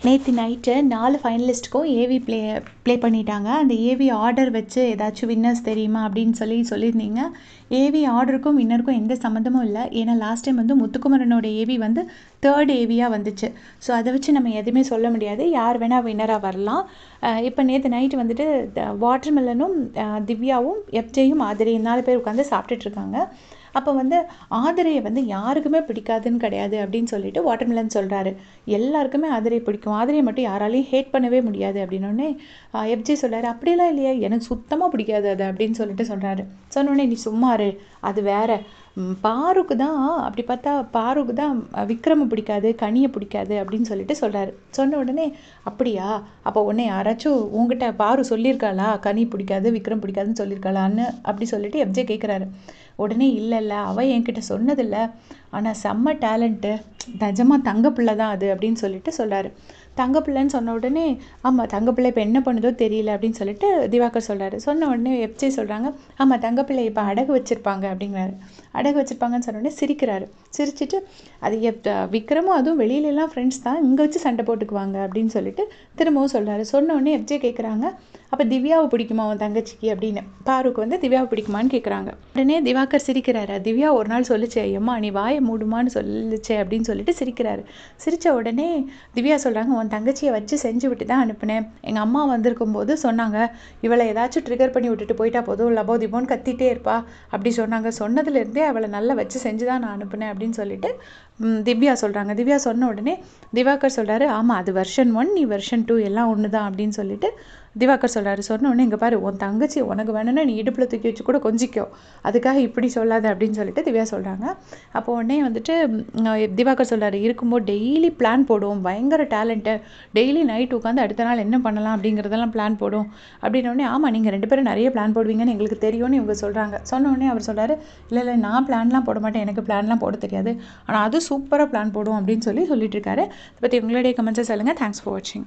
நேற்று night 4 ஃபைனலிஸ்ட்டுக்கும் AV play பண்ணிட்டாங்க. அந்த ஏவி ஆர்டர் வச்சு ஏதாச்சும் வின்னர்ஸ் தெரியுமா அப்படின்னு சொல்லியிருந்தீங்க. ஏவி ஆர்டருக்கும் வின்னருக்கும் எந்த சம்மந்தமும் இல்லை. ஏன்னா லாஸ்ட் டைம் வந்து முத்துக்குமரனோட ஏவி வந்து 3rd ஏவியாக வந்துச்சு. ஸோ அதை வச்சு நம்ம எதுவுமே சொல்ல முடியாது. யார் வேணால் வின்னராக வரலாம். இப்போ நேற்று நைட்டு வந்துட்டு வாட்டர்மெலனும் திவ்யாவும் எஃப்ஜேயும் ஆதிரையும் 4 பேர் உட்காந்து சாப்பிட்டுட்ருக்காங்க. அப்போ வந்து ஆதிரையை வந்து யாருக்குமே பிடிக்காதுன்னு கிடையாது அப்படின்னு சொல்லிட்டு வாட்டர்மெலன் சொல்கிறாரு. எல்லாருக்குமே ஆதிரையை பிடிக்கும், ஆதிரையை மட்டும் யாராலையும் ஹேட் பண்ணவே முடியாது அப்படின்னோடனே எஃப்ஜே சொல்கிறாரு, அப்படிலாம் இல்லையா, எனக்கு சுத்தமாக பிடிக்காது அது அப்படின்னு சொல்லிட்டு சொல்கிறாரு. சொன்னோடனே நீ சும்மாரு, அது வேற, பாருக்கு தான், அப்படி பார்த்தா பாருக்கு தான் விக்ரமை பிடிக்காது, கனியை பிடிக்காது அப்படின்னு சொல்லிட்டு சொல்கிறாரு. சொன்ன உடனே அப்படியா, அப்போ உடனே யாராச்சும் உங்ககிட்ட பாரு சொல்லியிருக்காளா கனி பிடிக்காது விக்ரம் பிடிக்காதுன்னு சொல்லியிருக்காளான்னு அப்படி சொல்லிட்டு எஃப்ஜே கேட்குறாரு. உடனே இல்லை அவள் என்கிட்ட சொன்னதில்லை, ஆனால் செம்ம டேலண்ட்டு, நிஜமாக தங்கப்பிள்ளை தான் அது அப்படின்னு சொல்லிட்டு சொல்கிறாரு. தங்கப்பிள்ளைன்னு சொன்ன உடனே ஆமாம் தங்கப்பிள்ளை இப்போ என்ன பண்ணுதோ தெரியல அப்படின்னு சொல்லிட்டு திவாகர் சொல்கிறாரு. சொன்ன உடனே எஃப்ஜே சொல்கிறாங்க, ஆமாம் தங்கப்பிள்ளை இப்போ அடகு வச்சுருப்பாங்க அப்படிங்கிறாரு. அடகு வச்சுருப்பாங்கன்னு சொன்ன உடனே சிரிக்கிறாரு. சிரிச்சிட்டு அது விக்ரமும் அதுவும் வெளியிலலாம் ஃப்ரெண்ட்ஸ் தான், இங்கே வச்சு சண்டை போட்டுக்குவாங்க அப்படின்னு சொல்லிட்டு திரும்பவும் சொல்கிறாரு. சொன்ன உடனே எஃப்ஜே கேட்குறாங்க, அப்போ திவ்யாவை பிடிக்குமா அவன் தங்கச்சிக்கு அப்படின்னு, பாருக்கு வந்து திவ்யாவை பிடிக்குமான்னு கேட்குறாங்க. உடனே திவாகர் சிரிக்கிறாரு. திவ்யா ஒரு நாள் சொல்லிச்சே, எம்மா நீ வாயை மூடுமான்னு சொல்லிச்சே அப்படின்னு சொல்லிட்டு சிரிக்கிறாரு. சிரித்த உடனே திவ்யா சொல்கிறாங்க, உன் தங்கச்சியை வச்சு செஞ்சு விட்டு தான் அனுப்புனேன். எங்கள் அம்மா வந்திருக்கும் போது சொன்னாங்க, இவளை ஏதாச்சும் ட்ரிகர் பண்ணி விட்டுட்டு போயிட்டா போதும், லபோ திபோன்னு கத்திட்டே இருப்பா அப்படி சொன்னாங்க. சொன்னதுலேருந்தே அவளை நல்லா வச்சு செஞ்சு தான் நான் அனுப்புனேன் அப்படின்னு சொல்லிட்டு திவ்யா சொல்கிறாங்க. திவ்யா சொன்ன உடனே திவாகர் சொல்கிறாரு, ஆமாம் அது வெர்ஷன் 1 நீ வெர்ஷன் 2 எல்லாம் ஒன்று தான் அப்படின்னு சொல்லிட்டு திவாகர் சொல்கிறாரு. சொன்ன உடனே இங்கே பாரு, உன் தங்கச்சி உனக்கு வேணும்னா நீ இடுப்பில் தூக்கி வச்சு கூட கொஞ்சிக்கோ, அதுக்காக இப்படி சொல்லாத அப்படின்னு சொல்லிட்டு திவ்யா சொல்கிறாங்க. அப்போ உடனே வந்துட்டு திவாகர் சொல்கிறாரு, இருக்கும்போது டெய்லி பிளான் போடுவோம், பயங்கர டேலண்ட்டு, டெய்லி நைட் உட்காந்து அடுத்த நாள் என்ன பண்ணலாம் அப்படிங்கிறதெல்லாம் பிளான் போடும் அப்படின்னோடனே, ஆமாம் நீங்கள் 2 பேரும் நிறைய பிளான் போடுவீங்கன்னு எங்களுக்கு தெரியும்னு இவங்க சொல்கிறாங்க. சொன்ன உடனே அவர் சொல்கிறாரு, இல்லை நான் பிளான்லாம் போட மாட்டேன், எனக்கு பிளான்லாம் போட தெரியாது, ஆனால் அது சூப்பராக பிளான் போடும் அப்படின்னு சொல்லிட்டு இருக்காரு. இதை பற்றி உங்களுடைய கமெண்ட்ஸை சொல்லுங்கள். தேங்க்ஸ் ஃபார் வாட்சிங்.